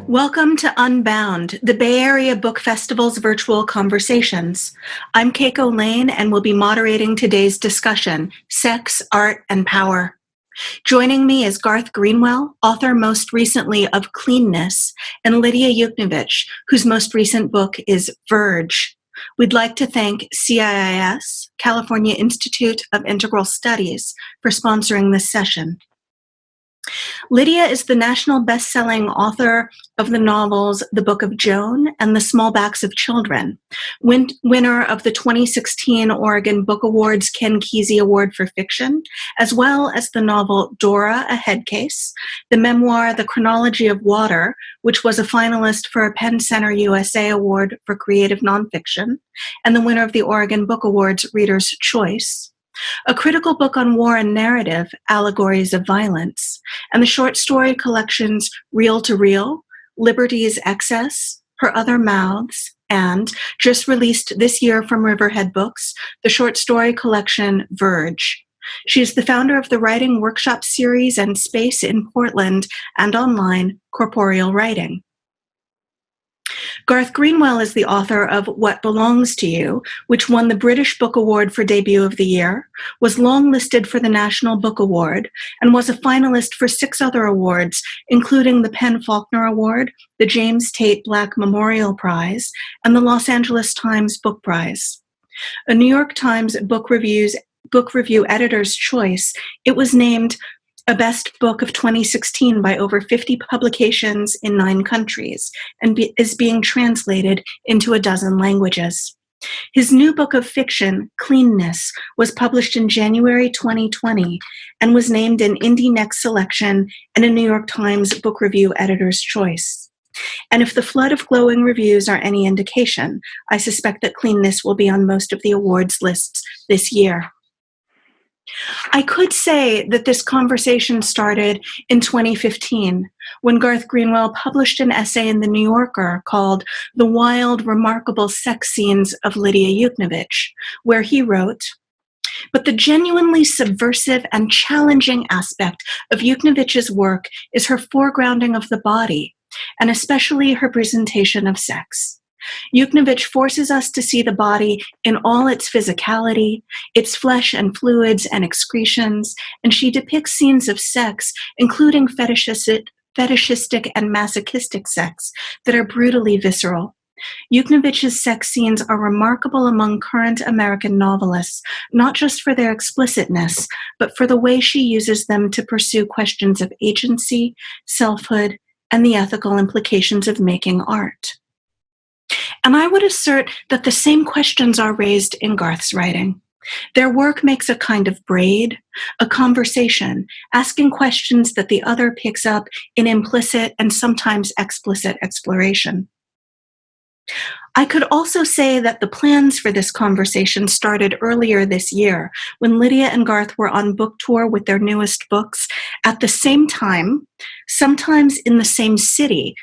Welcome to Unbound, the Bay Area Book Festival's virtual conversations. I'm Keiko Lane and will be moderating today's discussion, Sex, Art, and Power. Joining me is Garth Greenwell, author most recently of Cleanness, and Lidia Yuknavitch, whose most recent book is Verge. We'd like to thank CIIS, California Institute of Integral Studies, for sponsoring this session. Lidia is the national best-selling author of the novels The Book of Joan and The Small Backs of Children, winner of the 2016 Oregon Book Awards Ken Kesey Award for Fiction, as well as the novel Dora, a Head Case, the memoir The Chronology of Water, which was a finalist for a Penn Center USA Award for Creative Nonfiction, and the winner of the Oregon Book Awards Reader's Choice, a critical book on war and narrative, Allegories of Violence, and the short story collections Reel to Reel, Liberty's Excess, Her Other Mouths, and, just released this year from Riverhead Books, the short story collection Verge. She is the founder of the writing workshop series and space in Portland and online, Corporeal Writing. Garth Greenwell is the author of What Belongs to You, which won the British Book Award for Debut of the Year, was longlisted for the National Book Award, and was a finalist for 6 other awards, including the PEN Faulkner Award, the James Tate Black Memorial Prize, and the Los Angeles Times Book Prize. A New York Times Book Review Editor's Choice, it was named a best book of 2016 by over 50 publications in 9 countries, and is being translated into a dozen languages. His new book of fiction, Cleanness, was published in January 2020 and was named an Indie Next selection and a New York Times Book Review Editor's Choice. And if the flood of glowing reviews are any indication, I suspect that Cleanness will be on most of the awards lists this year. I could say that this conversation started in 2015 when Garth Greenwell published an essay in The New Yorker called The Wild, Remarkable Sex Scenes of Lidia Yuknavitch, where he wrote, "But the genuinely subversive and challenging aspect of Yuknavitch's work is her foregrounding of the body, and especially her presentation of sex. Yuknavitch forces us to see the body in all its physicality, its flesh and fluids and excretions, and she depicts scenes of sex, including fetishistic and masochistic sex, that are brutally visceral. Yuknavitch's sex scenes are remarkable among current American novelists, not just for their explicitness, but for the way she uses them to pursue questions of agency, selfhood, and the ethical implications of making art." And I would assert that the same questions are raised in Garth's writing. Their work makes a kind of braid, a conversation, asking questions that the other picks up in implicit and sometimes explicit exploration. I could also say that the plans for this conversation started earlier this year when Lidia and Garth were on book tour with their newest books at the same time, sometimes in the same city,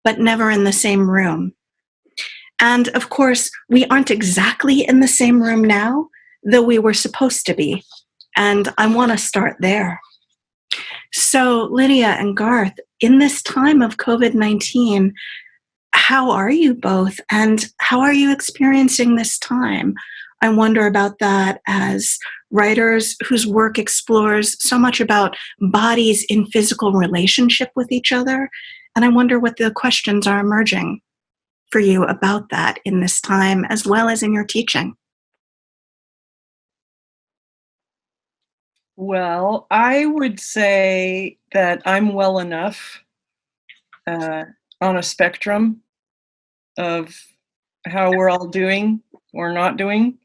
but never in the same room. And of course, we aren't exactly in the same room now, though we were supposed to be. And I want to start there. So, Lidia and Garth, in this time of COVID-19, how are you both? And how are you experiencing this time? I wonder about that as writers whose work explores so much about bodies in physical relationship with each other. And I wonder what the questions are emerging for you about that in this time, as well as in your teaching. Well, I would say that I'm well enough on a spectrum of how we're all doing or not doing.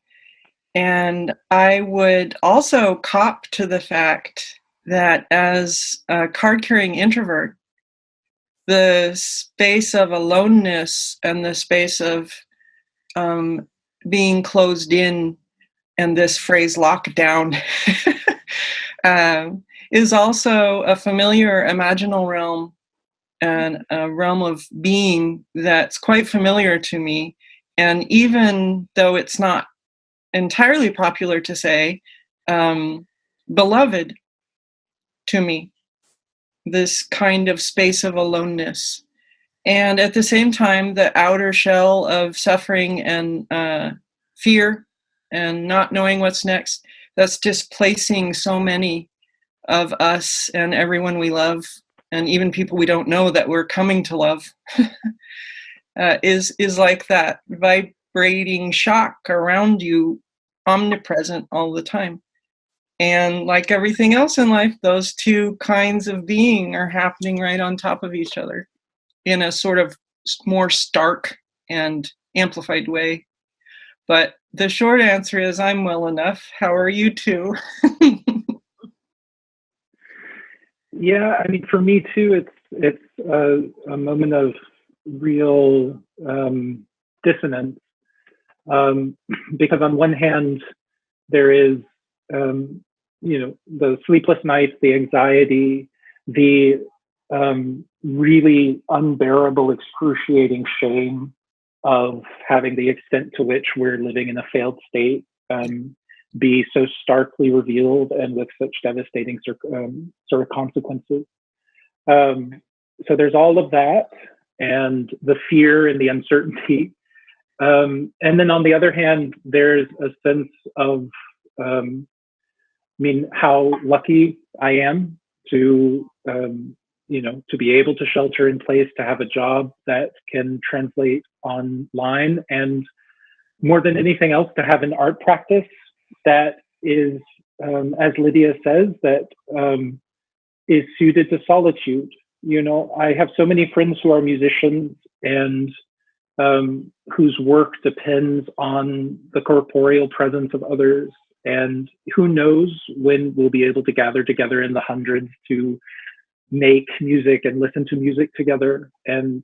And I would also cop to the fact that as a card-carrying introvert, the space of aloneness and the space of being closed in, and this phrase lockdown, is also a familiar imaginal realm and a realm of being that's quite familiar to me. And even though it's not entirely popular to say, beloved to me, this kind of space of aloneness. And at the same time, the outer shell of suffering and fear and not knowing what's next, that's displacing so many of us and everyone we love, and even people we don't know that we're coming to love, is like that vibrating shock around you, omnipresent all the time. And like everything else in life, those two kinds of being are happening right on top of each other in a sort of more stark and amplified way. But the short answer is I'm well enough. How are you two? Yeah, I mean, for me too, it's a moment of real dissonance, because on one hand, there is, the sleepless nights, the anxiety, the really unbearable, excruciating shame of having the extent to which we're living in a failed state be so starkly revealed and with such devastating sort of consequences. So there's all of that and the fear and the uncertainty. And then on the other hand, there's a sense of, how lucky I am to, to be able to shelter in place, to have a job that can translate online, and more than anything else, to have an art practice that is, as Lidia says, that is suited to solitude. I have so many friends who are musicians and whose work depends on the corporeal presence of others. And who knows when we'll be able to gather together in the hundreds to make music and listen to music together. And,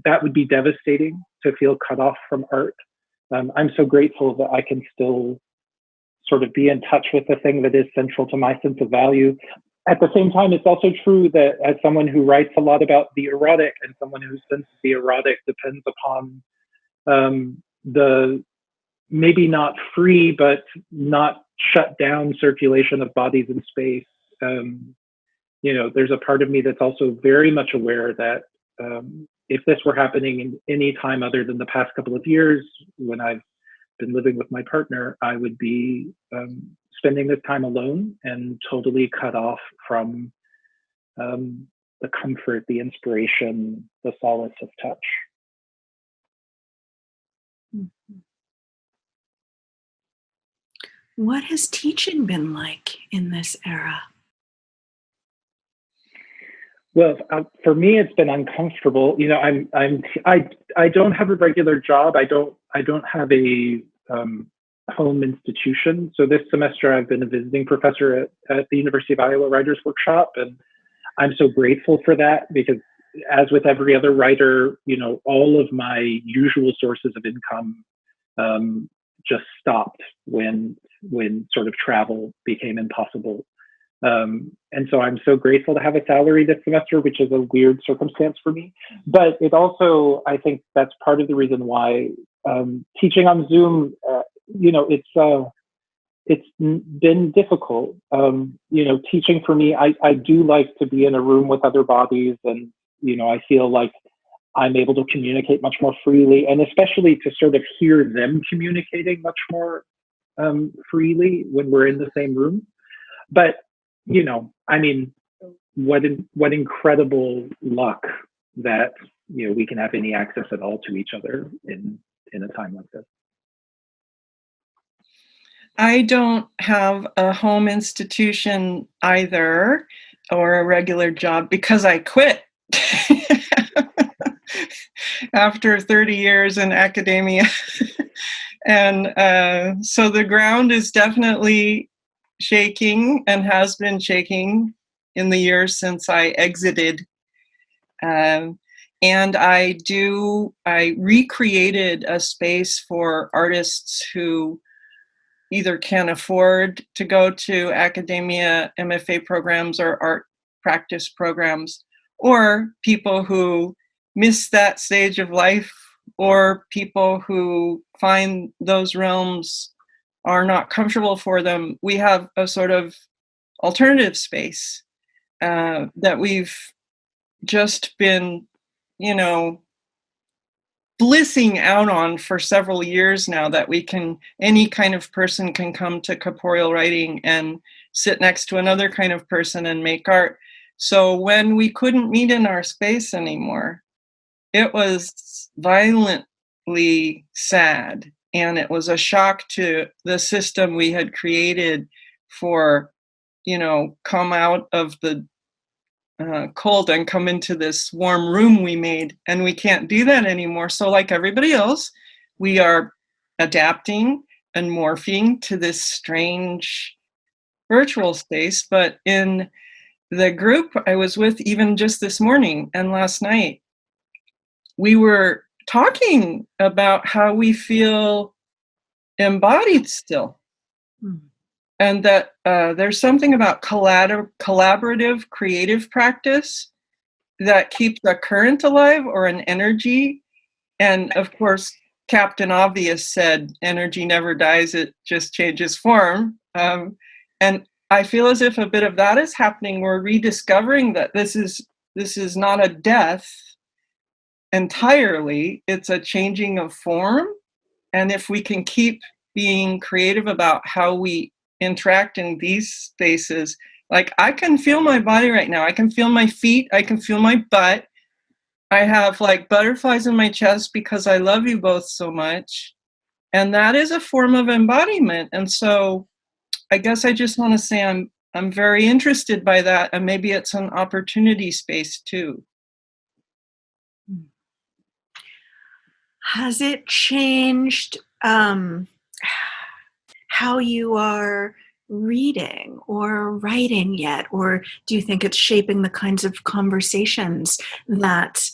that would be devastating to feel cut off from art. I'm so grateful that I can still sort of be in touch with the thing that is central to my sense of value. At the same time, it's also true that as someone who writes a lot about the erotic and someone whose sense of the erotic depends upon the maybe not free, but not shut down circulation of bodies in space, there's a part of me that's also very much aware that if this were happening in any time other than the past couple of years when I've been living with my partner, I would be spending this time alone and totally cut off from the comfort, the inspiration, the solace of touch. What has teaching been like in this era? Well, for me, it's been uncomfortable. I don't have a regular job. I don't have a home institution. So this semester, I've been a visiting professor at the University of Iowa Writers Workshop, and I'm so grateful for that because, as with every other writer, all of my usual sources of income just stopped when sort of travel became impossible. And so I'm so grateful to have a salary this semester, which is a weird circumstance for me. But it also, I think that's part of the reason why teaching on Zoom, it's been difficult. Teaching for me, I do like to be in a room with other bodies, and I feel like I'm able to communicate much more freely, and especially to sort of hear them communicating much more freely when we're in the same room. But what incredible luck that we can have any access at all to each other in a time like this. I don't have a home institution either, or a regular job, because I quit after 30 years in academia. And so the ground is definitely shaking and has been shaking in the years since I exited. And I recreated a space for artists who either can afford to go to academia, MFA programs, or art practice programs, or people who miss that stage of life, or people who find those realms are not comfortable for them. We have a sort of alternative space that we've just been you know, blissing out on for several years now, that any kind of person can come to corporeal writing and sit next to another kind of person and make art. So when we couldn't meet in our space anymore, it was violently sad. And it was a shock to the system we had created for, come out of the cold and come into this warm room we made, and we can't do that anymore. So like everybody else, we are adapting and morphing to this strange virtual space. But in the group I was with, even just this morning and last night, we were talking about how we feel embodied still. And that there's something about collaborative, creative practice that keeps a current alive, or an energy. And of course, Captain Obvious said, energy never dies, it just changes form. And I feel as if a bit of that is happening. We're rediscovering that this is not a death entirely, it's a changing of form. And if we can keep being creative about how we interact in these spaces, like I can feel my body right now, I can feel my feet, I can feel my butt, I have like butterflies in my chest because I love you both so much. And that is a form of embodiment. And so I guess I just want to say I'm very interested by that, and maybe it's an opportunity space too. Has it changed how you are reading or writing yet? Or do you think it's shaping the kinds of conversations that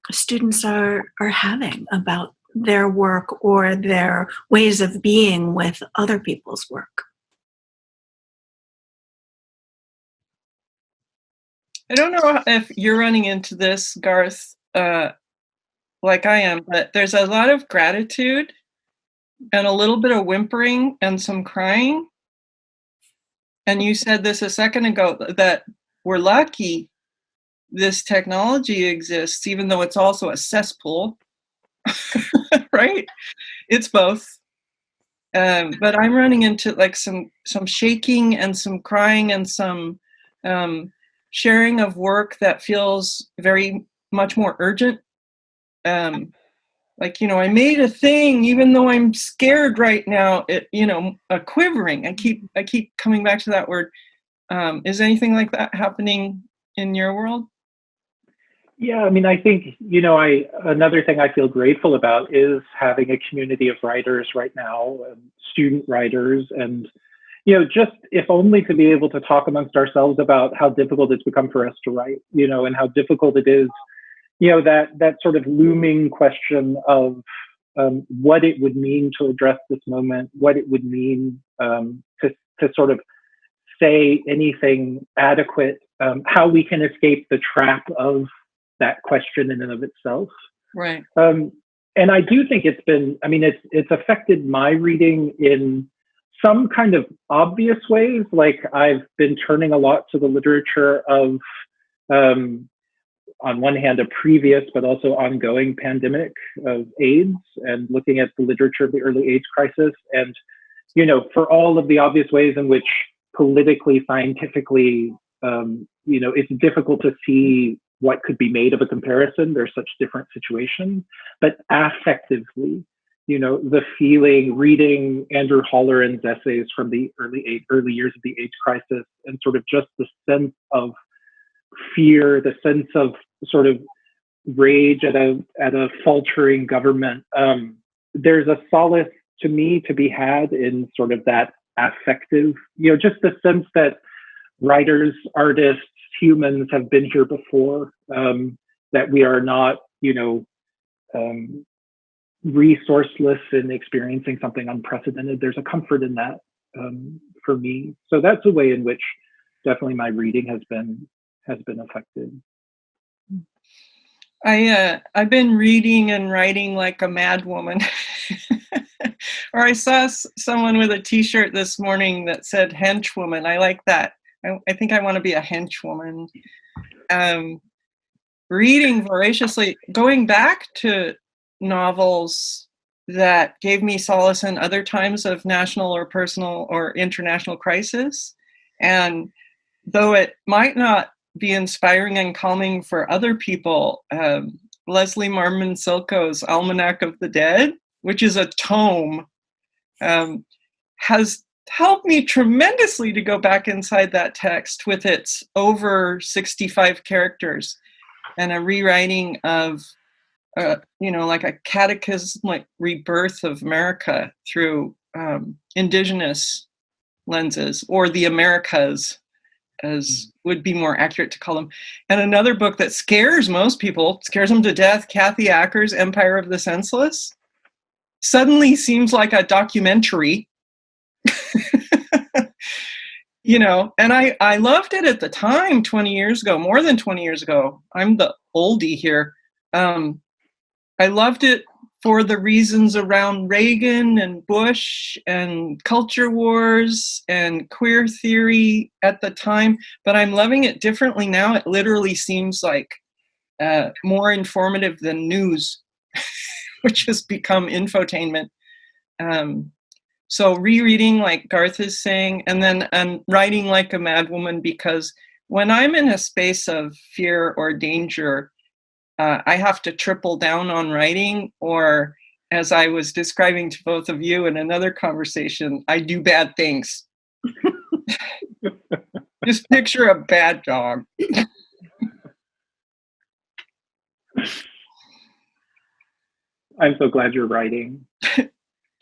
students are having about their work or their ways of being with other people's work? I don't know if you're running into this, Garth, like I am, but there's a lot of gratitude and a little bit of whimpering and some crying. And you said this a second ago, that we're lucky this technology exists, even though it's also a cesspool, right? It's both. But I'm running into like some shaking and some crying and some sharing of work that feels very much more urgent. Like, I made a thing, even though I'm scared right now, a quivering. I keep coming back to that word. Is anything like that happening in your world? Yeah, I mean, I think, another thing I feel grateful about is having a community of writers right now, student writers, and, just if only to be able to talk amongst ourselves about how difficult it's become for us to write, and how difficult it is, that sort of looming question of what it would mean to address this moment, what it would mean to sort of say anything adequate, how we can escape the trap of that question in and of itself. Right. And I do think it's affected my reading in some kind of obvious ways. Like I've been turning a lot to the literature of, on one hand, a previous but also ongoing pandemic of AIDS, and looking at the literature of the early AIDS crisis. And, for all of the obvious ways in which politically, scientifically, it's difficult to see what could be made of a comparison. There's such different situations, but affectively, the feeling, reading Andrew Holleran's essays from the early years of the AIDS crisis, and sort of just the sense of fear, the sense of sort of rage at a faltering government. There's a solace to me to be had in sort of that affective, just the sense that writers, artists, humans have been here before, that we are not, resourceless in experiencing something unprecedented. There's a comfort in that for me. So that's a way in which definitely my reading has been affected. I've been reading and writing like a mad woman. Or I saw someone with a T-shirt this morning that said henchwoman. I like that. I think I want to be a henchwoman. reading voraciously, going back to novels that gave me solace in other times of national or personal or international crisis. And though it might not be inspiring and calming for other people, Leslie Marmon Silko's Almanac of the Dead, which is a tome, has helped me tremendously to go back inside that text with its over 65 characters and a rewriting of, like a cataclysmic rebirth of America through indigenous lenses, or the Americas, as would be more accurate to call them. And another book that scares most people, scares them to death, Kathy Acker's Empire of the Senseless, suddenly seems like a documentary. And I loved it at the time, 20 years ago, more than 20 years ago. I'm the oldie here. I loved it for the reasons around Reagan and Bush and culture wars and queer theory at the time, but I'm loving it differently now. It literally seems like more informative than news, which has become infotainment. So rereading, like Garth is saying, and then writing like a madwoman, because when I'm in a space of fear or danger, I have to triple down on writing, or as I was describing to both of you in another conversation, I do bad things. Just picture a bad dog. I'm so glad you're writing.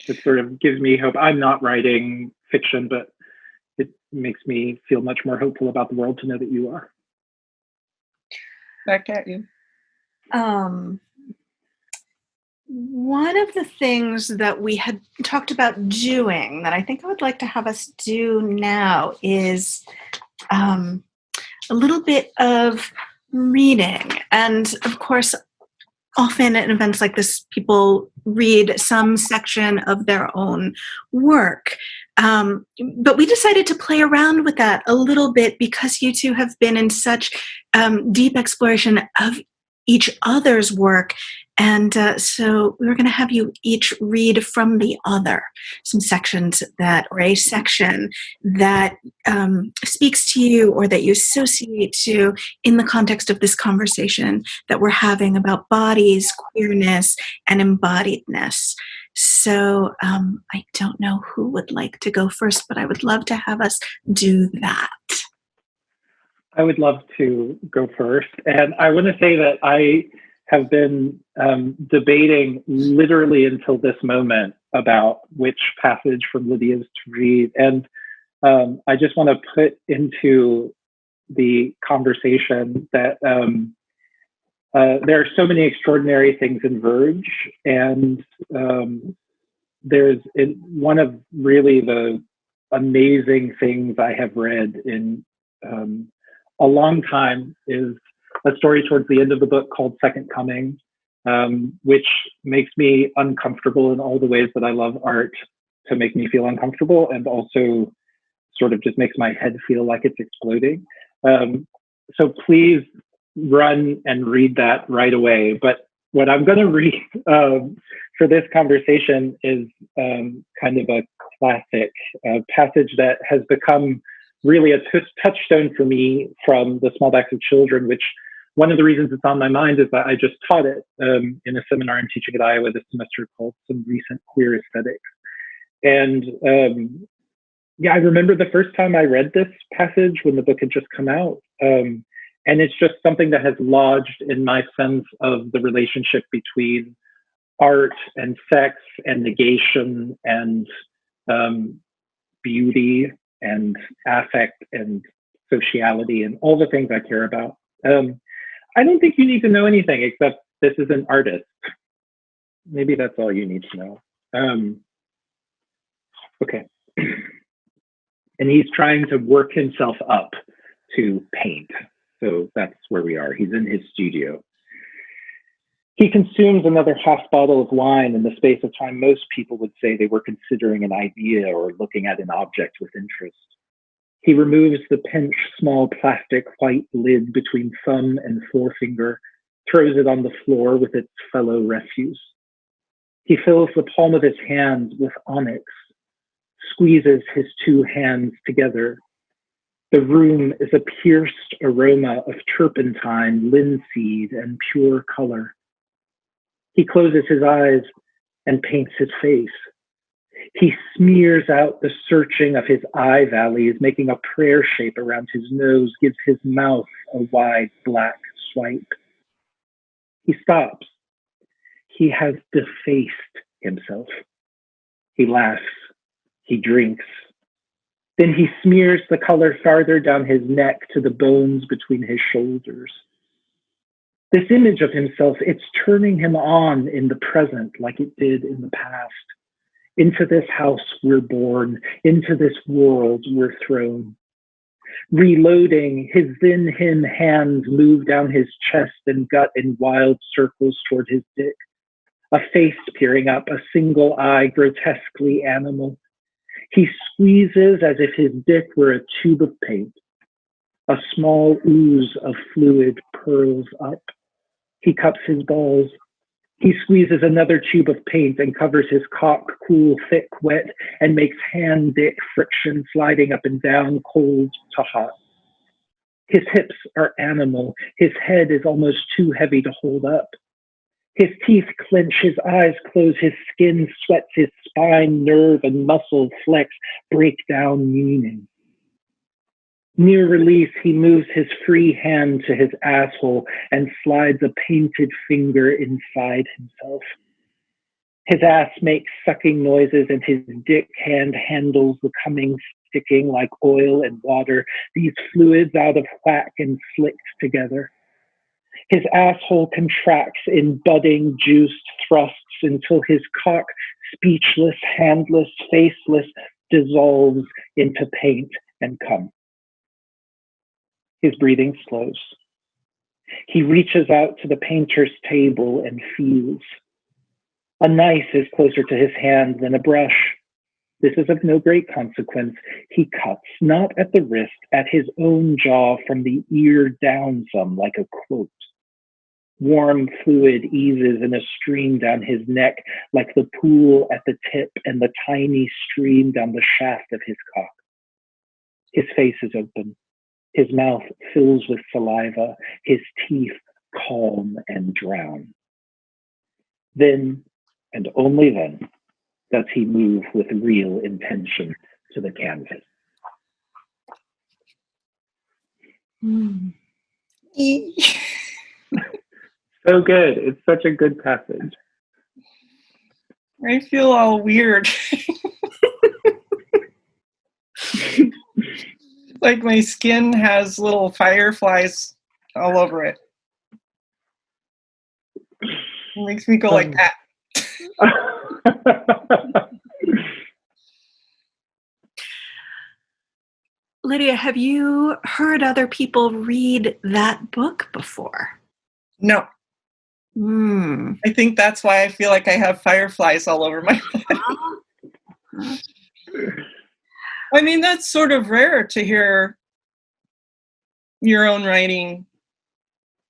It sort of gives me hope. I'm not writing fiction, but it makes me feel much more hopeful about the world to know that you are. Back at you. One of the things that we had talked about doing that I think I would like to have us do now is a little bit of reading. And of course, often at events like this, people read some section of their own work. But we decided to play around with that a little bit because you two have been in such deep exploration of each other's work. And so we were going to have you each read from the other some sections or a section that speaks to you or that you associate to in the context of this conversation that we're having about bodies, queerness, and embodiedness. So I don't know who would like to go first, but I would love to have us do that. I would love to go first. And I want to say that I have been debating literally until this moment about which passage from Lydia's to read. And I just want to put into the conversation that there are so many extraordinary things in Verge. And there's one of really the amazing things I have read in a long time is a story towards the end of the book called Second Coming, which makes me uncomfortable in all the ways that I love art to make me feel uncomfortable, and also sort of just makes my head feel like it's exploding. So please run and read that right away. But what I'm going to read for this conversation is kind of a classic passage that has become really a touchstone for me from The Small Backs of Children, which one of the reasons it's on my mind is that I just taught it in a seminar I'm teaching at Iowa this semester called Some Recent Queer Aesthetics. And I remember the first time I read this passage when the book had just come out. And it's just something that has lodged in my sense of the relationship between art and sex and negation and beauty and affect and sociality and all the things I care about. I don't think you need to know anything except this is an artist. Maybe that's all you need to know. Okay. And he's trying to work himself up to paint. So that's where we are. He's in his studio. He consumes another half bottle of wine in the space of time most people would say they were considering an idea or looking at an object with interest. He removes the pinched small plastic white lid between thumb and forefinger throws it on the floor with its fellow refuse. He fills the palm of his hand with onyx, squeezes his two hands together. The room is a pierced aroma of turpentine, linseed, and pure color. He closes his eyes and paints his face. He smears out the searching of his eye valleys, making a prayer shape around his nose, gives his mouth a wide black swipe. He stops. He has defaced himself. He laughs. He drinks. Then he smears the color farther down his neck to the bones between his shoulders. This image of himself, it's turning him on in the present like it did in the past. Into this house we're born, into this world we're thrown. Reloading, his then him hands move down his chest and gut in wild circles toward his dick. A face peering up, a single eye grotesquely animal. He squeezes as if his dick were a tube of paint. A small ooze of fluid purls up. He cups his balls. He squeezes another tube of paint and covers his cock, cool, thick, wet, and makes hand-dick friction sliding up and down, cold to hot. His hips are animal. His head is almost too heavy to hold up. His teeth clench, his eyes close, his skin sweats, his spine, nerve, and muscle flex, break down meaning. Near release, he moves his free hand to his asshole and slides a painted finger inside himself. His ass makes sucking noises and his dick hand handles the coming, sticking like oil and water, these fluids out of whack and slicked together. His asshole contracts in budding, juiced thrusts until his cock, speechless, handless, faceless, dissolves into paint and cum. His breathing slows. He reaches out to the painter's table and feels. A knife is closer to his hand than a brush. This is of no great consequence. He cuts, not at the wrist, at his own jaw from the ear down some, like a quote. Warm fluid eases in a stream down his neck, like the pool at the tip and the tiny stream down the shaft of his cock. His face is open. His mouth fills with saliva, his teeth calm and drown. Then, and only then, does he move with real intention to the canvas. So good. It's such a good passage. I feel all weird. Like my skin has little fireflies all over it. It makes me go like that. Lidia, have you heard other people read that book before? No. I think that's why I feel like I have fireflies all over my body. I mean, that's sort of rare to hear your own writing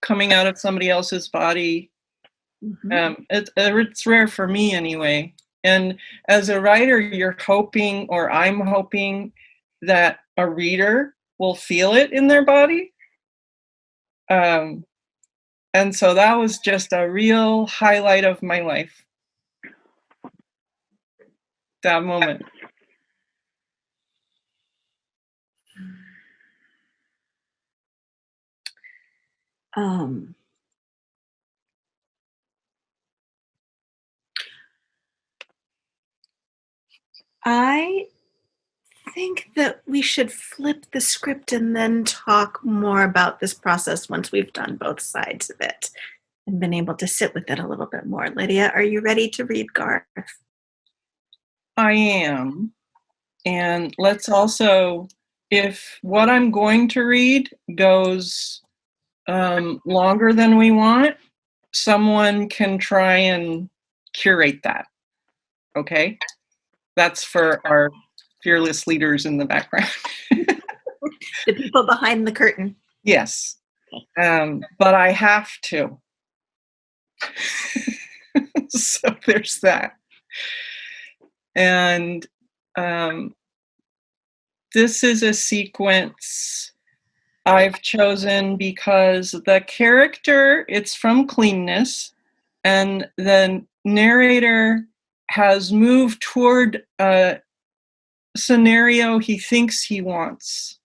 coming out of somebody else's body. Mm-hmm. It's rare for me anyway. And as a writer, you're hoping, or I'm hoping, that a reader will feel it in their body. And so that was just a real highlight of my life. That moment. I think that we should flip the script and then talk more about this process once we've done both sides of it and been able to sit with it a little bit more. Lidia, are you ready to read Garth? I am. And let's also, if what I'm going to read goes longer than we want, someone can try and curate that. Okay? That's for our fearless leaders in the background. The people behind the curtain. Yes. But I have to. So there's that. And this is a sequence I've chosen because the character, it's from Cleanness, and the narrator has moved toward a scenario he thinks he wants.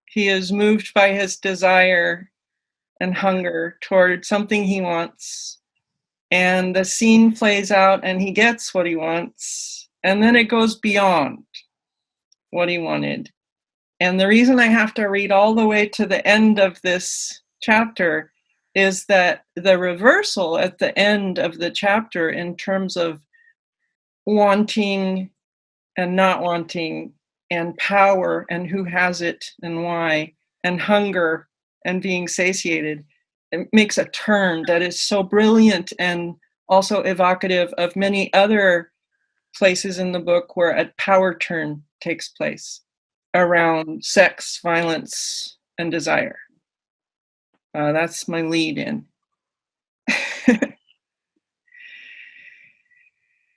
He is moved by his desire and hunger toward something he wants. And the scene plays out and he gets what he wants. And then it goes beyond what he wanted. And the reason I have to read all the way to the end of this chapter is that the reversal at the end of the chapter in terms of wanting and not wanting, and power and who has it and why, and hunger and being satiated, it makes a turn that is so brilliant and also evocative of many other places in the book where a power turn takes place around sex, violence, and desire. That's my lead in.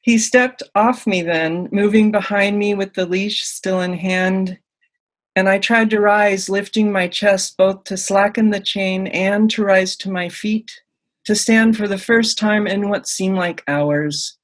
He stepped off me then, moving behind me with the leash still in hand, and I tried to rise, lifting my chest both to slacken the chain and to rise to my feet, to stand for the first time in what seemed like hours.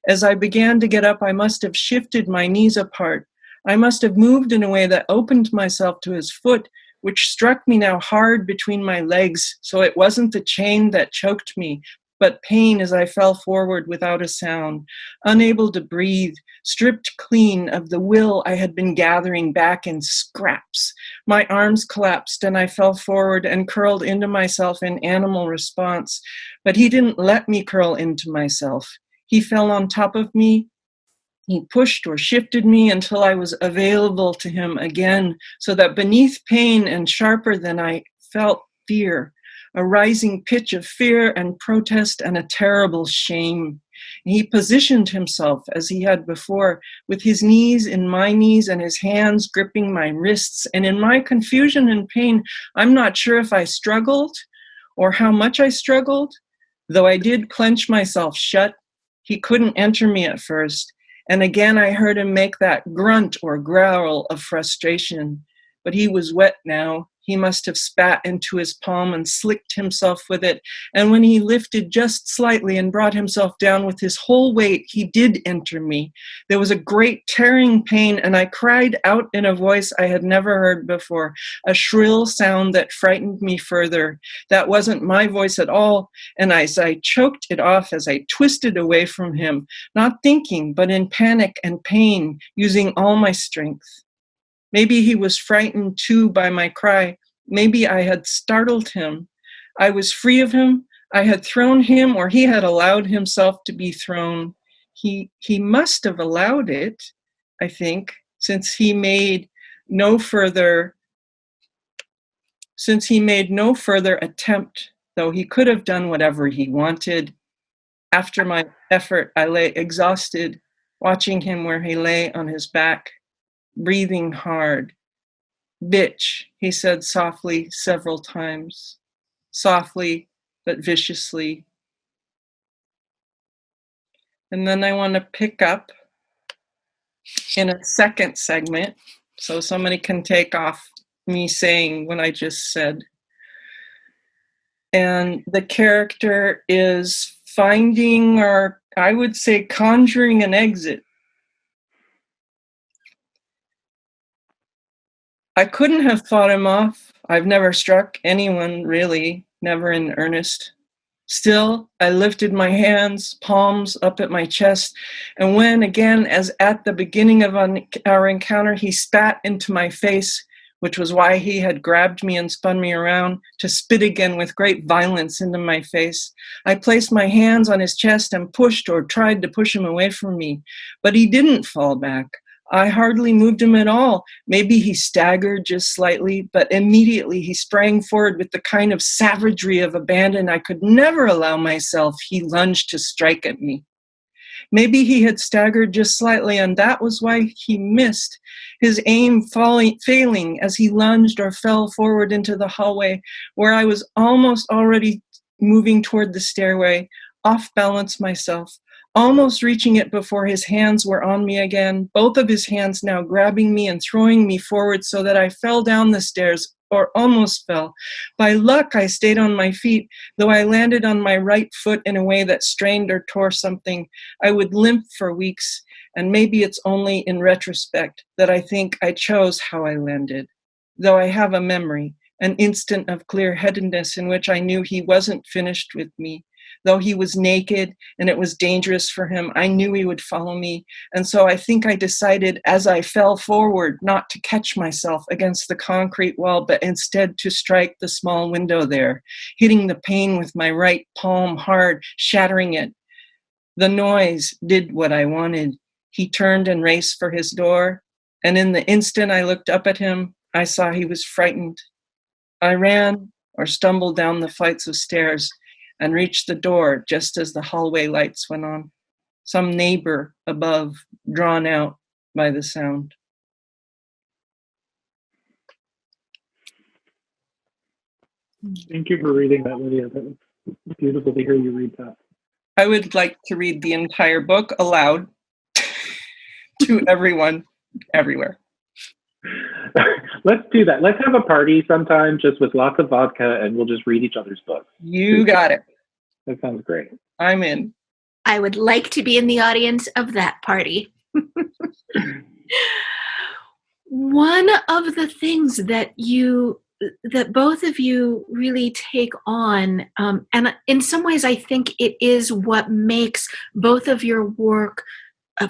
As I began to get up, I must have shifted my knees apart. I must have moved in a way that opened myself to his foot, which struck me now hard between my legs, so it wasn't the chain that choked me, but pain as I fell forward without a sound, unable to breathe, stripped clean of the will I had been gathering back in scraps. My arms collapsed and I fell forward and curled into myself in animal response, but he didn't let me curl into myself. He fell on top of me. He pushed or shifted me until I was available to him again, so that beneath pain and sharper than I felt fear, a rising pitch of fear and protest and a terrible shame. He positioned himself as he had before, with his knees in my knees and his hands gripping my wrists. And in my confusion and pain, I'm not sure if I struggled or how much I struggled, though I did clench myself shut. He couldn't enter me at first. And again, I heard him make that grunt or growl of frustration. But he was wet now. He must have spat into his palm and slicked himself with it. And when he lifted just slightly and brought himself down with his whole weight, he did enter me. There was a great tearing pain, and I cried out in a voice I had never heard before, a shrill sound that frightened me further. That wasn't my voice at all, and as I choked it off as I twisted away from him, not thinking, but in panic and pain, using all my strength. Maybe he was frightened too by my cry. Maybe I had startled him. I was free of him. I had thrown him, or he had allowed himself to be thrown. He must have allowed it, I think, since he made no further attempt, though he could have done whatever he wanted. After my effort, I lay exhausted, watching him where he lay on his back, breathing hard. Bitch, he said softly several times, softly but viciously. And then I want to pick up in a second segment, so somebody can take off me saying what I just said. And the character is finding, or I would say conjuring, an exit. I couldn't have fought him off. I've never struck anyone, really, never in earnest. Still, I lifted my hands, palms up at my chest, and when, again, as at the beginning of our encounter, he spat into my face, which was why he had grabbed me and spun me around, to spit again with great violence into my face, I placed my hands on his chest and pushed or tried to push him away from me, but he didn't fall back. I hardly moved him at all. Maybe he staggered just slightly, but immediately he sprang forward with the kind of savagery of abandon I could never allow myself. He lunged to strike at me. Maybe he had staggered just slightly, and that was why he missed, his aim failing as he lunged or fell forward into the hallway, where I was almost already moving toward the stairway, off-balance myself, almost reaching it before his hands were on me again, both of his hands now grabbing me and throwing me forward so that I fell down the stairs, or almost fell. By luck, I stayed on my feet, though I landed on my right foot in a way that strained or tore something. I would limp for weeks, and maybe it's only in retrospect that I think I chose how I landed. Though I have a memory, an instant of clear-headedness in which I knew he wasn't finished with me. Though he was naked and it was dangerous for him, I knew he would follow me. And so I think I decided as I fell forward not to catch myself against the concrete wall, but instead to strike the small window there, hitting the pane with my right palm hard, shattering it. The noise did what I wanted. He turned and raced for his door. And in the instant I looked up at him, I saw he was frightened. I ran or stumbled down the flights of stairs and reached the door just as the hallway lights went on. Some neighbor above, drawn out by the sound. Thank you for reading that, Lidia. That was beautiful to hear you read that. I would like to read the entire book aloud to everyone, everywhere. Let's do that. Let's have a party sometime just with lots of vodka and we'll just read each other's books. You got it. That sounds great. I'm in. I would like to be in the audience of that party. One of the things that both of you really take on, and in some ways I think it is what makes both of your work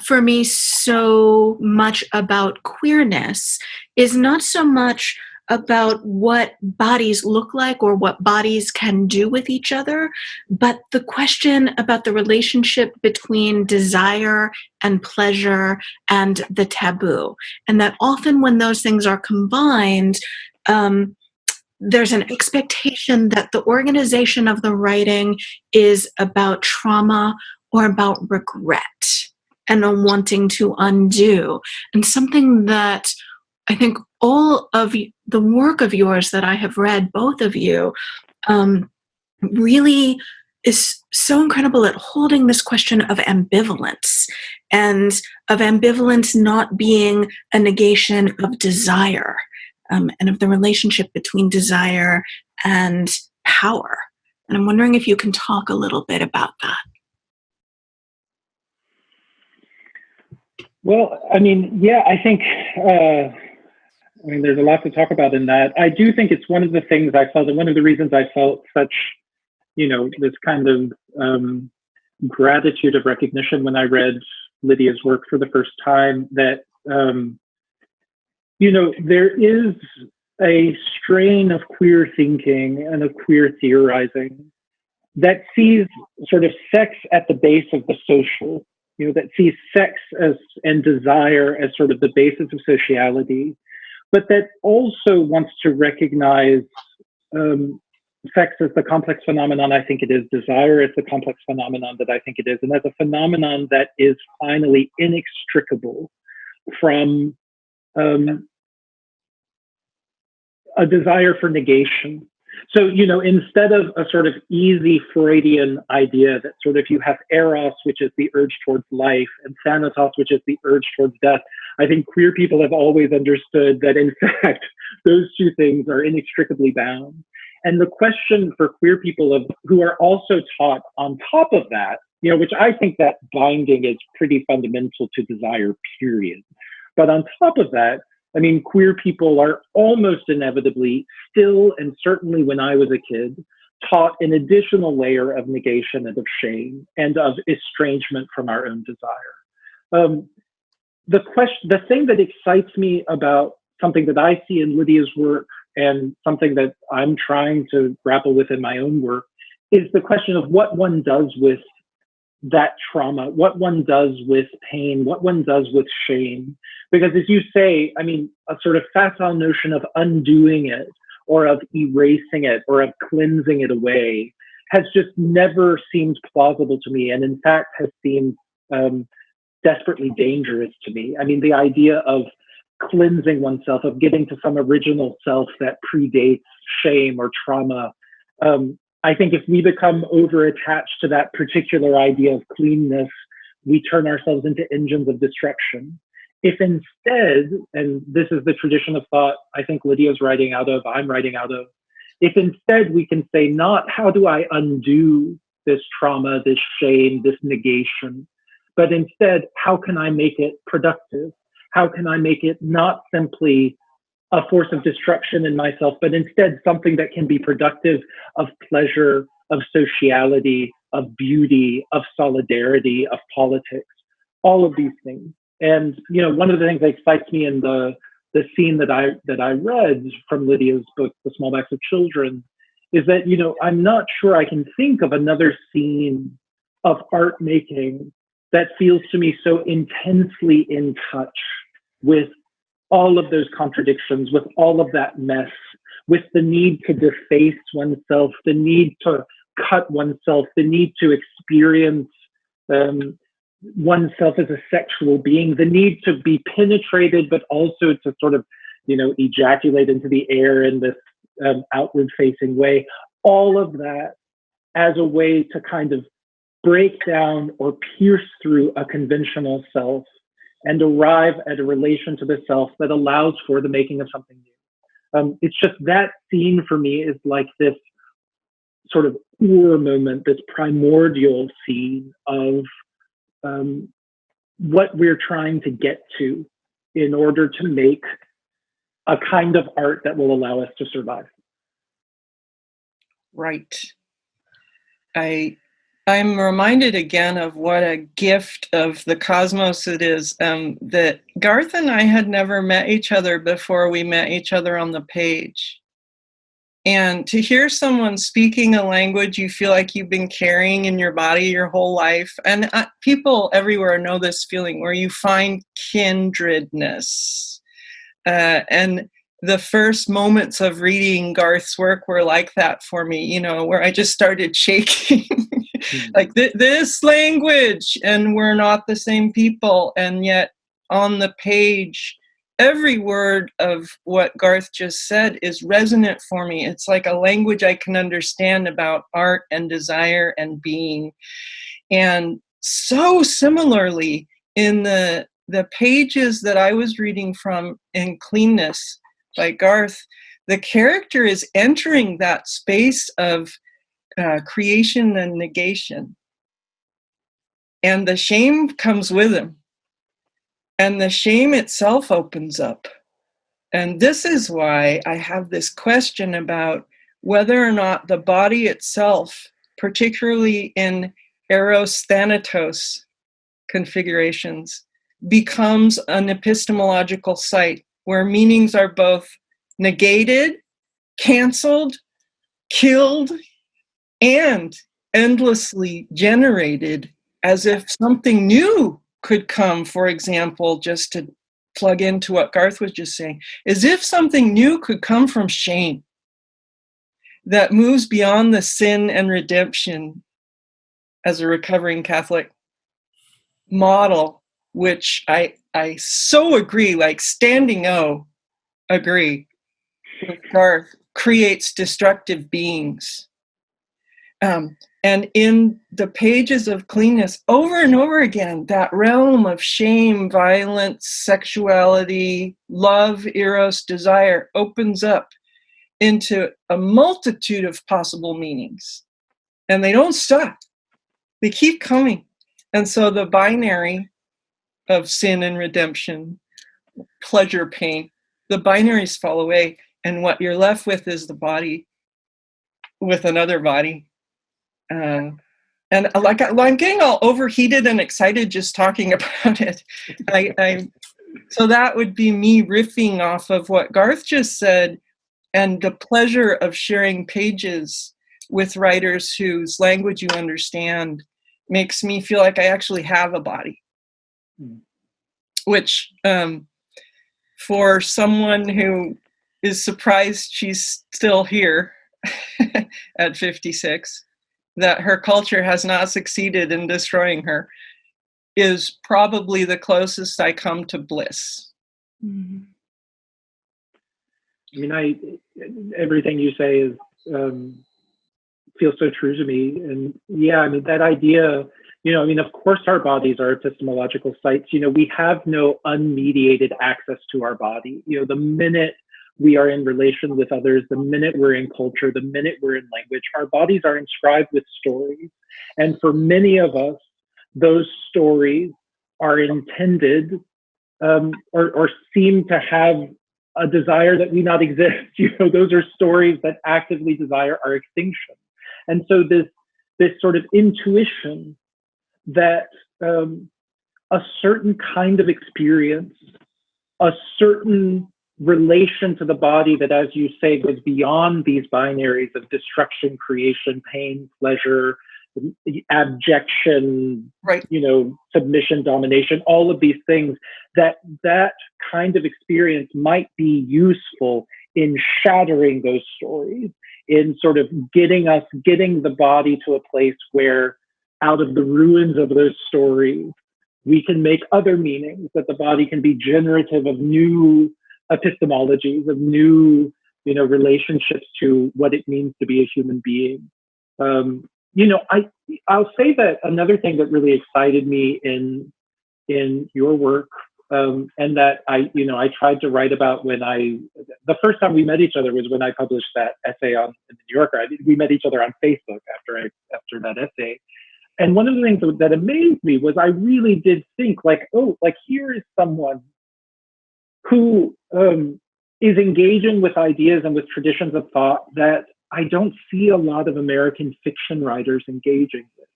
for me so much about queerness, is not so much about what bodies look like or what bodies can do with each other, but the question about the relationship between desire and pleasure and the taboo. And that often when those things are combined, there's an expectation that the organization of the writing is about trauma or about regret and a wanting to undo. And something that I think all of the work of yours that I have read, both of you, really is so incredible at holding this question of ambivalence, and of ambivalence not being a negation of desire, and of the relationship between desire and power. And I'm wondering if you can talk a little bit about that. Well, I mean, yeah, I think, there's a lot to talk about in that. I do think it's one of the things I felt, and one of the reasons I felt such, this kind of gratitude of recognition when I read Lidia's work for the first time, that, there is a strain of queer thinking and of queer theorizing that sees sort of sex at the base of the social, that sees sex and desire as sort of the basis of sociality, but that also wants to recognize sex as the complex phenomenon I think it is, desire as the complex phenomenon that I think it is, and as a phenomenon that is finally inextricable from a desire for negation. So, instead of a sort of easy Freudian idea that sort of you have eros, which is the urge towards life, and thanatos, which is the urge towards death, I think queer people have always understood that, in fact, those two things are inextricably bound. And the question for queer people who are also taught on top of that, which I think that binding is pretty fundamental to desire, period. But on top of that, queer people are almost inevitably still, and certainly when I was a kid, taught an additional layer of negation and of shame and of estrangement from our own desire. The thing that excites me about something that I see in Lidia's work and something that I'm trying to grapple with in my own work is the question of what one does with that trauma, what one does with pain, what one does with shame. Because as you say, a sort of facile notion of undoing it or of erasing it or of cleansing it away has just never seemed plausible to me, and in fact has seemed desperately dangerous to me. The idea of cleansing oneself, of getting to some original self that predates shame or trauma, I think if we become over-attached to that particular idea of cleanness, we turn ourselves into engines of destruction. If instead, and this is the tradition of thought I think Lydia's writing out of, I'm writing out of, if instead we can say not how do I undo this trauma, this shame, this negation, but instead how can I make it productive? How can I make it not simply a force of destruction in myself, but instead something that can be productive of pleasure, of sociality, of beauty, of solidarity, of politics, all of these things. And one of the things that excites me in the scene that I read from Lydia's book, The Small Backs of Children, is that I'm not sure I can think of another scene of art making that feels to me so intensely in touch with all of those contradictions, with all of that mess, with the need to deface oneself, the need to cut oneself, the need to experience oneself as a sexual being, the need to be penetrated, but also to sort of, ejaculate into the air in this outward-facing way. All of that as a way to kind of break down or pierce through a conventional self and arrive at a relation to the self that allows for the making of something new. It's just that scene for me is like this sort of moment, this primordial scene of what we're trying to get to in order to make a kind of art that will allow us to survive. Right. I'm reminded again of what a gift of the cosmos it is, that Garth and I had never met each other before we met each other on the page. And to hear someone speaking a language you feel like you've been carrying in your body your whole life, and people everywhere know this feeling where you find kindredness. And the first moments of reading Garth's work were like that for me, where I just started shaking. Like this language, and we're not the same people. And yet on the page, every word of what Garth just said is resonant for me. It's like a language I can understand about art and desire and being. And so similarly, in the pages that I was reading from in Cleanness by Garth, the character is entering that space of creation and negation. And the shame comes with him. And the shame itself opens up. And this is why I have this question about whether or not the body itself, particularly in Eros Thanatos configurations, becomes an epistemological site where meanings are both negated, canceled, killed, and endlessly generated, as if something new could come. For example, just to plug into what Garth was just saying, as if something new could come from shame that moves beyond the sin and redemption as a recovering Catholic model, which I so agree, like standing O, agree with Garth, creates destructive beings. And in the pages of Cleanness, over and over again, that realm of shame, violence, sexuality, love, eros, desire opens up into a multitude of possible meanings. And they don't stop. They keep coming. And so the binary of sin and redemption, pleasure, pain, the binaries fall away. And what you're left with is the body with another body. And I'm getting all overheated and excited just talking about it. So that would be me riffing off of what Garth just said, and the pleasure of sharing pages with writers whose language you understand makes me feel like I actually have a body. Which, for someone who is surprised she's still here at 56, that her culture has not succeeded in destroying her, is probably the closest I come to bliss. Mm-hmm. I mean, everything you say is feels so true to me. And yeah, I mean, that idea, of course our bodies are epistemological sites. We have no unmediated access to our body. The minute we are in relation with others, the minute we're in culture, the minute we're in language, our bodies are inscribed with stories. And for many of us, those stories are intended or seem to have a desire that we not exist. Those are stories that actively desire our extinction. And so this sort of intuition that a certain kind of experience, a certain relation to the body that, as you say, goes beyond these binaries of destruction, creation, pain, pleasure, abjection, right, submission, domination, all of these things, that kind of experience might be useful in shattering those stories, in sort of getting the body to a place where out of the ruins of those stories, we can make other meanings, that the body can be generative of new epistemologies, of new, relationships to what it means to be a human being. I'll say that another thing that really excited me in your work, and that I tried to write about the first time we met each other was when I published that essay in the New Yorker. We met each other on Facebook after that essay. And one of the things that amazed me was I really did think here is someone who is engaging with ideas and with traditions of thought that I don't see a lot of American fiction writers engaging with.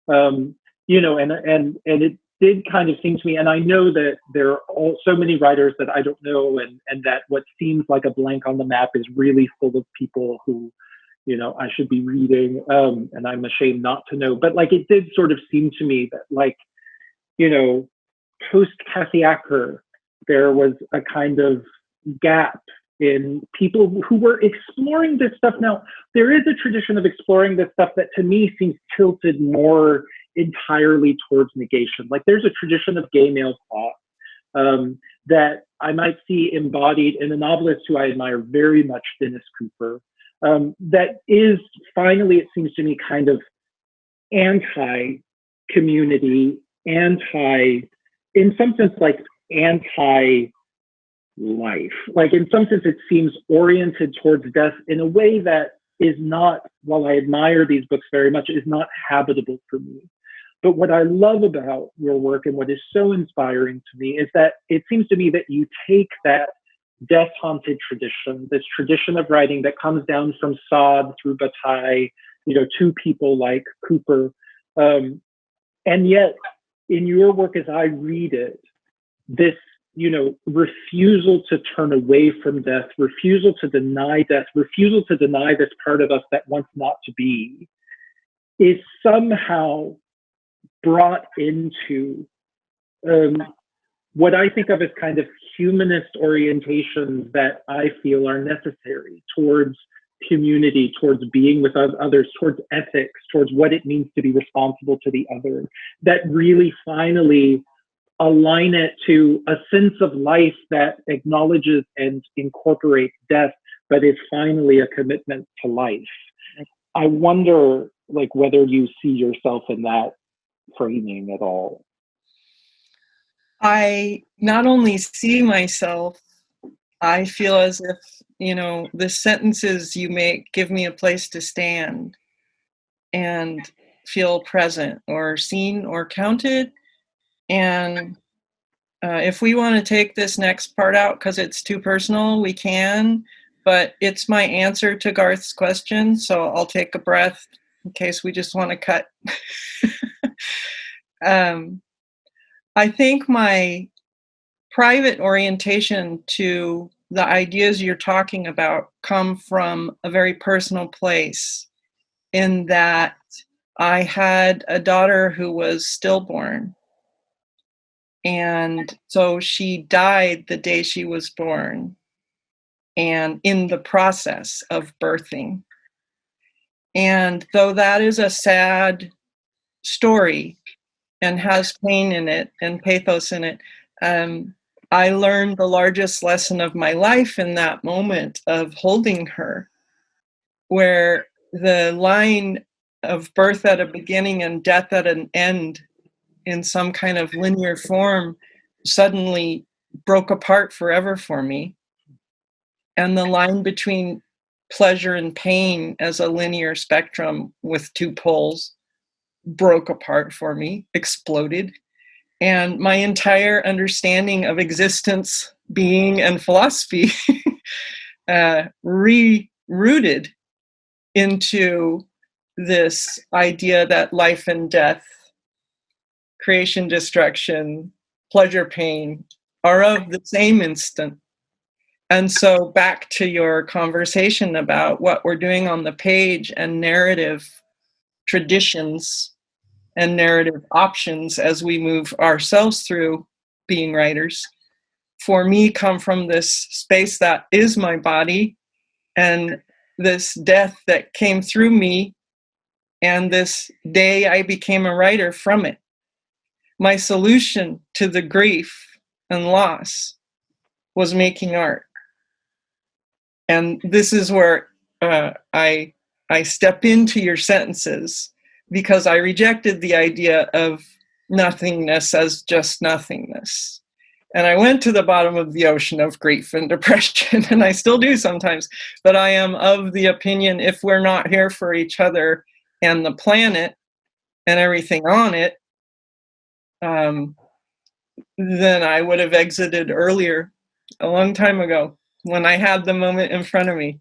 And it did kind of seem to me, and I know that there are so many writers that I don't know, and that what seems like a blank on the map is really full of people who, I should be reading, and I'm ashamed not to know. But it did sort of seem to me that post Kathy Acker, there was a kind of gap in people who were exploring this stuff. Now, there is a tradition of exploring this stuff that to me seems tilted more entirely towards negation. There's a tradition of gay male thought that I might see embodied in a novelist who I admire very much, Dennis Cooper, that is finally, it seems to me, kind of anti-community, in some sense, anti-life. In some sense, it seems oriented towards death in a way that is not, while I admire these books very much, is not habitable for me. But what I love about your work and what is so inspiring to me is that it seems to me that you take that death-haunted tradition, this tradition of writing that comes down from Sade through Bataille, to people like Cooper. And yet, in your work, as I read it, this, refusal to turn away from death, refusal to deny death, refusal to deny this part of us that wants not to be, is somehow brought into what I think of as kind of humanist orientations that I feel are necessary towards community, towards being with others, towards ethics, towards what it means to be responsible to the other, that really finally align it to a sense of life that acknowledges and incorporates death, but is finally a commitment to life. I wonder, whether you see yourself in that framing at all. I not only see myself, I feel as if, the sentences you make give me a place to stand and feel present or seen or counted. And if we want to take this next part out because it's too personal, we can, but it's my answer to Garth's question. So I'll take a breath in case we just want to cut. I think my private orientation to the ideas you're talking about come from a very personal place, in that I had a daughter who was stillborn. And so she died the day she was born, and in the process of birthing. And though that is a sad story and has pain in it and pathos in it, I learned the largest lesson of my life in that moment of holding her, where the line of birth at a beginning and death at an end in some kind of linear form suddenly broke apart forever for me. And the line between pleasure and pain as a linear spectrum with two poles broke apart for me, exploded. And my entire understanding of existence, being, and philosophy rerouted into this idea that life and death, creation, destruction, pleasure, pain are of the same instant. And so back to your conversation about what we're doing on the page and narrative traditions and narrative options as we move ourselves through being writers, for me, come from this space that is my body and this death that came through me and this day I became a writer from it. My solution to the grief and loss was making art. And this is where I step into your sentences, because I rejected the idea of nothingness as just nothingness. And I went to the bottom of the ocean of grief and depression, and I still do sometimes, but I am of the opinion, if we're not here for each other and the planet and everything on it, then I would have exited earlier, a long time ago, when I had the moment in front of me.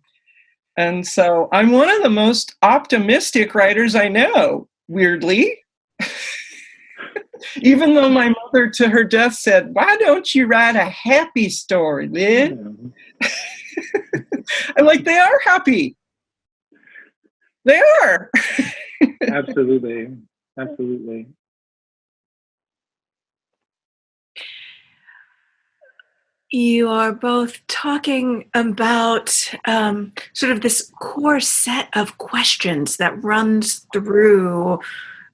And so I'm one of the most optimistic writers I know, weirdly. Even though my mother to her death said, "Why don't you write a happy story, Lyd?" I'm like, they are happy. They are. Absolutely. Absolutely. You are both talking about sort of this core set of questions that runs through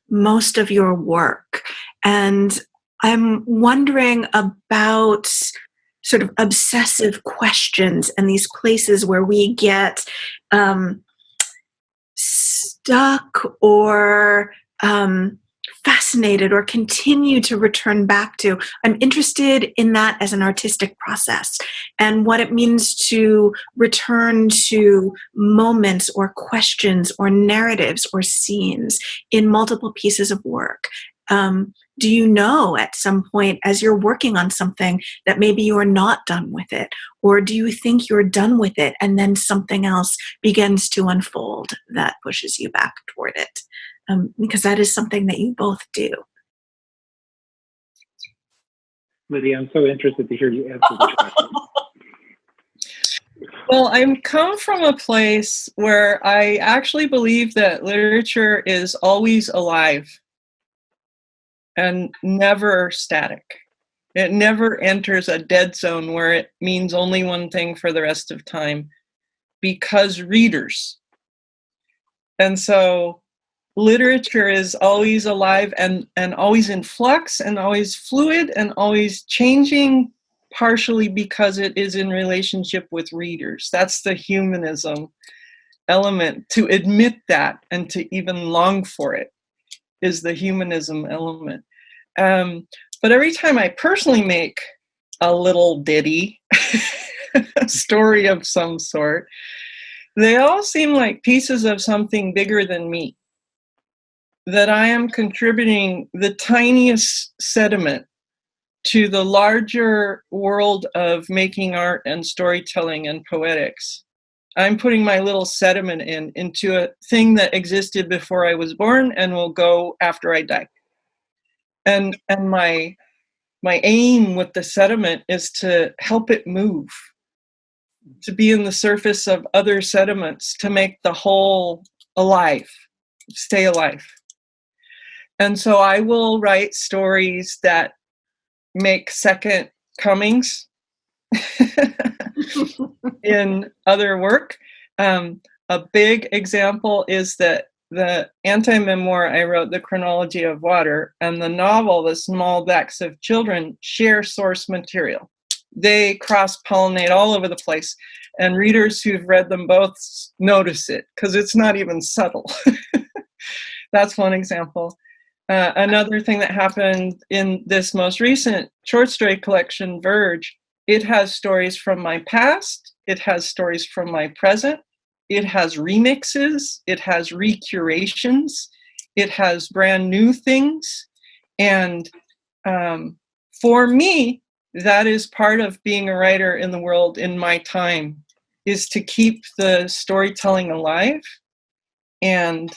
most of your work. And I'm wondering about sort of obsessive questions and these places where we get stuck or fascinated or continue to return back to. I'm interested in that as an artistic process and what it means to return to moments or questions or narratives or scenes in multiple pieces of work. Do you know at some point as you're working on something that maybe you're not done with it? Or do you think you're done with it and then something else begins to unfold that pushes you back toward it? Because that is something that you both do. Lidia, I'm so interested to hear you answer this question. Well, I come from a place where I actually believe that literature is always alive and never static. It never enters a dead zone where it means only one thing for the rest of time, because readers. And so literature is always alive and always in flux and always fluid and always changing, partially because it is in relationship with readers. That's the humanism element. To admit that and to even long for it is the humanism element. But every time I personally make a little ditty, a story of some sort, they all seem like pieces of something bigger than me, that I am contributing the tiniest sediment to the larger world of making art and storytelling and poetics. I'm putting my little sediment into a thing that existed before I was born and will go after I die. And my aim with the sediment is to help it move, to be in the surface of other sediments, to make the whole alive, stay alive. And so I will write stories that make second comings in other work. A big example is that the anti-memoir I wrote, The Chronology of Water, and the novel, The Small Backs of Children, share source material. They cross-pollinate all over the place. and readers who've read them both notice it because it's not even subtle. That's one example. Another thing that happened in this most recent short story collection, Verge, it has stories from my past, it has stories from my present, it has remixes, it has recurations, it has brand new things. And for me, that is part of being a writer in the world in my time, is to keep the storytelling alive. And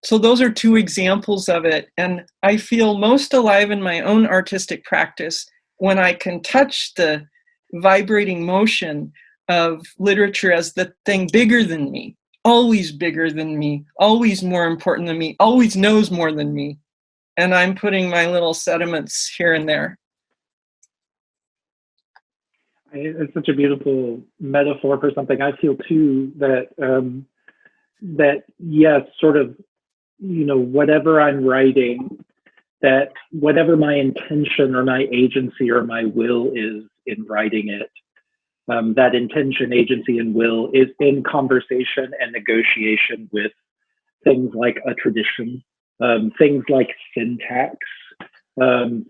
so those are two examples of it. And I feel most alive in my own artistic practice when I can touch the vibrating motion of literature as the thing bigger than me, always bigger than me, always more important than me, always knows more than me. And I'm putting my little sediments here and there. It's such a beautiful metaphor for something I feel too, that yes, sort of, whatever I'm writing, that whatever my intention or my agency or my will is in writing it, that intention, agency, and will is in conversation and negotiation with things like a tradition, things like syntax,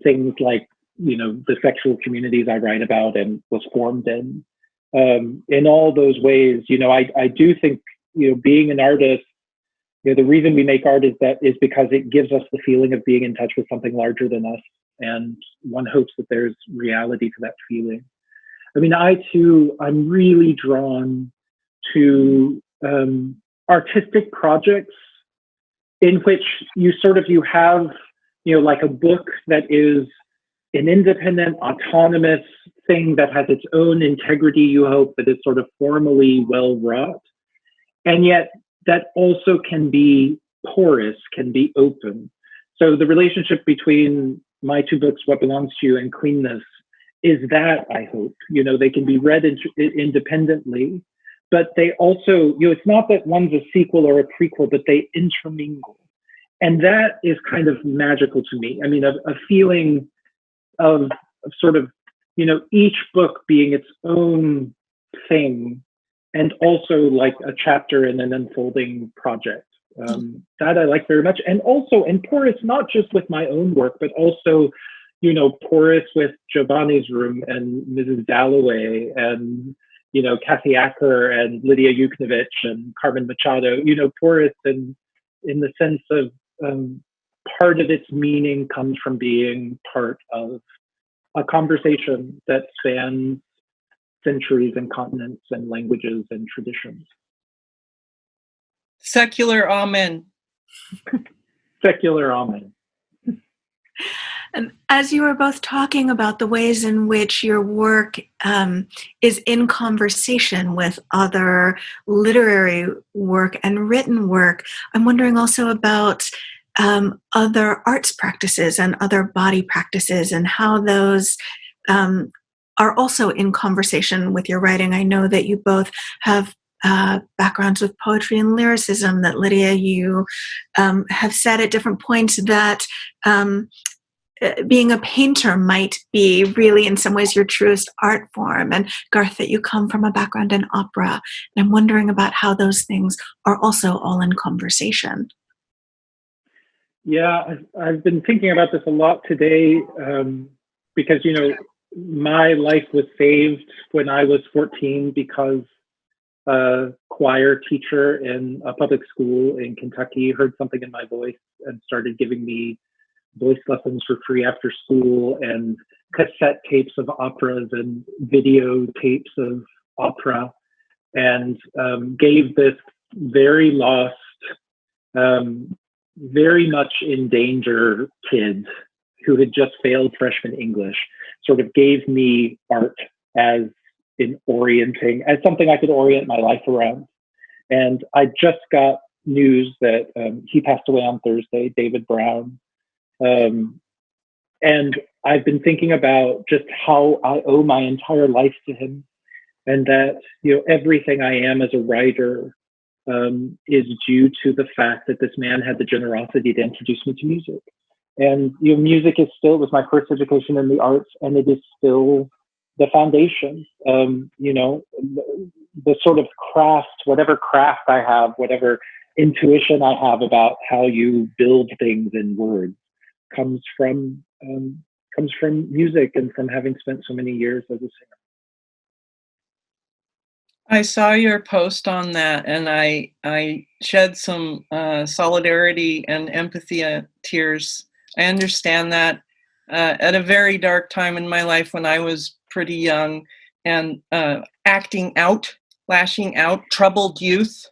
things like, the sexual communities I write about and was formed in. In all those ways, I do think, being an artist, the reason we make art is because it gives us the feeling of being in touch with something larger than us. And one hopes that there's reality to that feeling. I mean, I'm really drawn to artistic projects in which you have, like a book that is an independent, autonomous thing that has its own integrity, you hope, that is sort of formally well wrought. And yet that also can be porous, can be open. So the relationship between my two books, What Belongs to You and Cleanness, is that, I hope. They can be read independently, but they also, it's not that one's a sequel or a prequel, but they intermingle. And that is kind of magical to me. I mean, a feeling of sort of, each book being its own thing, and also like a chapter in an unfolding project. That I like very much. And also, and porous, not just with my own work, but also, porous with Giovanni's Room and Mrs. Dalloway and, Kathy Acker and Lidia Yuknavitch and Carmen Machado, porous in the sense of part of its meaning comes from being part of a conversation that spans centuries and continents and languages and traditions. Secular amen. Secular amen. And as you were both talking about the ways in which your work is in conversation with other literary work and written work, I'm wondering also about other arts practices and other body practices and how those are also in conversation with your writing. I know that you both have backgrounds with poetry and lyricism. That Lidia, you have said at different points that being a painter might be really in some ways your truest art form. And Garth, that you come from a background in opera. And I'm wondering about how those things are also all in conversation. Yeah, I've been thinking about this a lot today because, my life was saved when I was 14 because a choir teacher in a public school in Kentucky heard something in my voice and started giving me voice lessons for free after school, and cassette tapes of operas and video tapes of opera, and gave this very lost, very much in danger kid who had just failed freshman English, sort of gave me art as something I could orient my life around. And I just got news that he passed away on Thursday, David Brown. And I've been thinking about just how I owe my entire life to him, and that, everything I am as a writer is due to the fact that this man had the generosity to introduce me to music. And music was my first education in the arts, and it is still the foundation. The sort of craft, whatever craft I have, whatever intuition I have about how you build things in words, comes from music and from having spent so many years as a singer. I saw your post on that, and I shed some solidarity and empathy tears. I understand that at a very dark time in my life when I was pretty young, and acting out, lashing out, troubled youth.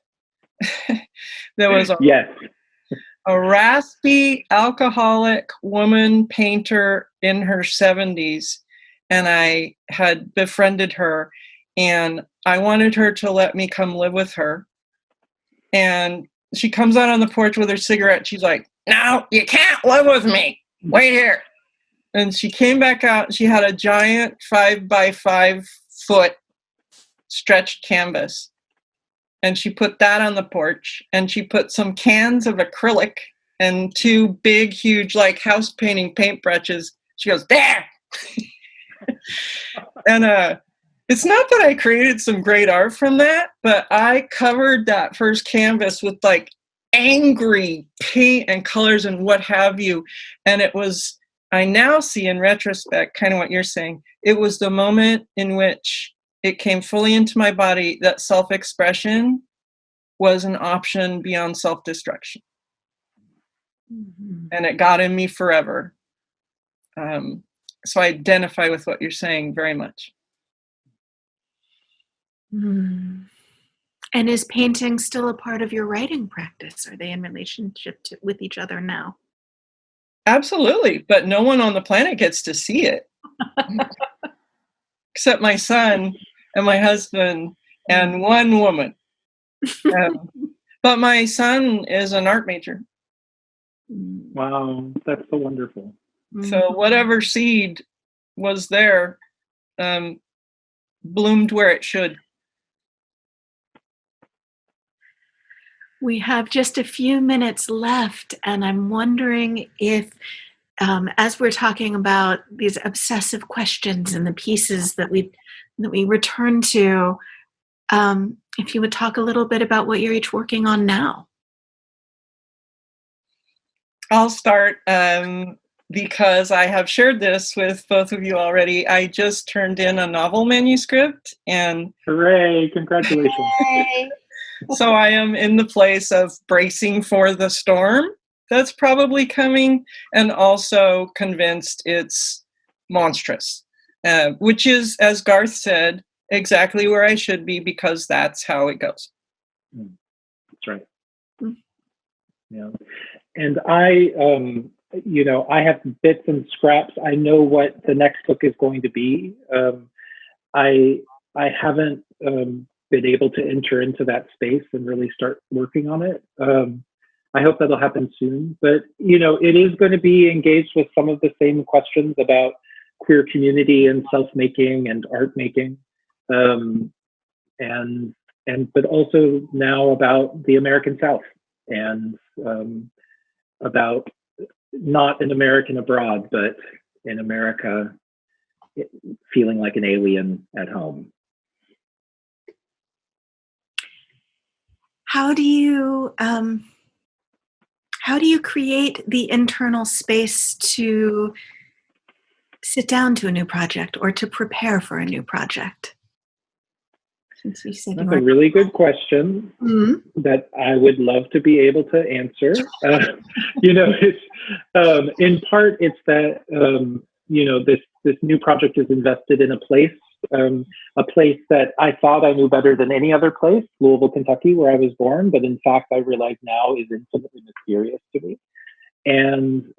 There was a raspy alcoholic woman painter in her 70s, and I had befriended her, and I wanted her to let me come live with her. And she comes out on the porch with her cigarette. She's like, "No, you can't live with me. Wait here." And she came back out. She had a giant 5x5 foot stretched canvas. And she put that on the porch. And she put some cans of acrylic and 2 big, huge, like house painting paintbrushes. She goes, "There." And it's not that I created some great art from that, but I covered that first canvas with like angry paint and colors and what have you. And it was, I now see in retrospect, kind of what you're saying. It was the moment in which it came fully into my body that self-expression was an option beyond self-destruction. Mm-hmm. And it got in me forever. So I identify with what you're saying very much. Mm. And is painting still a part of your writing practice? Are they in relationship with each other now? Absolutely, but no one on the planet gets to see it. Except my son and my husband and one woman. But my son is an art major. Wow, that's so wonderful. So whatever seed was there bloomed where it should. We have just a few minutes left, and I'm wondering if, as we're talking about these obsessive questions and the pieces that we return to, if you would talk a little bit about what you're each working on now. I'll start because I have shared this with both of you already. I just turned in a novel manuscript, and hooray! Congratulations! Yay. So I am in the place of bracing for the storm that's probably coming, and also convinced it's monstrous, which is, as Garth said, exactly where I should be, because that's how it goes. That's right. Yeah. And I have bits and scraps. I know what the next book is going to be. I haven't been able to enter into that space and really start working on it. I hope that'll happen soon. But, it is going to be engaged with some of the same questions about queer community and self-making and art making. But also now about the American South and about not an American abroad, but in America feeling like an alien at home. How do you create the internal space to sit down to a new project or to prepare for a new project? Since you said that's a really good question that I would love to be able to answer. It's in part it's that this new project is invested in a place that I thought I knew better than any other place, Louisville, Kentucky, where I was born, but in fact I realize now is infinitely mysterious to me. And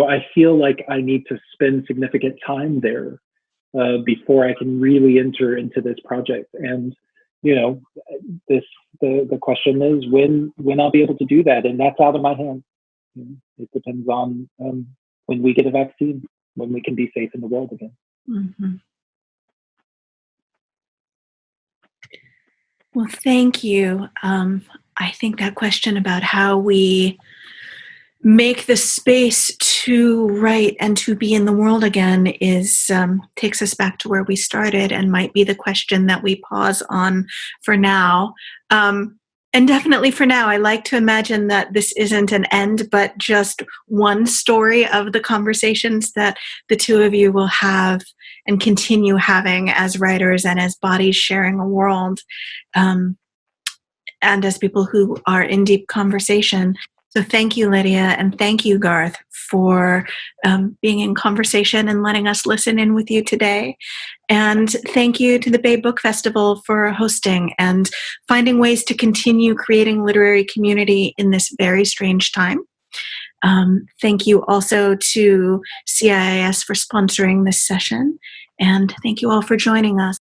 I feel like I need to spend significant time there before I can really enter into this project. And the question is when I'll be able to do that, and that's out of my hands. It depends on when we get a vaccine, when we can be safe in the world again. Mm-hmm. Well, thank you. I think that question about how we make the space to write and to be in the world again is takes us back to where we started and might be the question that we pause on for now. And definitely for now, I like to imagine that this isn't an end, but just one story of the conversations that the two of you will have and continue having as writers and as bodies sharing a world, and as people who are in deep conversation. So thank you, Lidia, and thank you, Garth, for being in conversation and letting us listen in with you today. And thank you to the Bay Book Festival for hosting and finding ways to continue creating literary community in this very strange time. Thank you also to CIIS for sponsoring this session. And thank you all for joining us.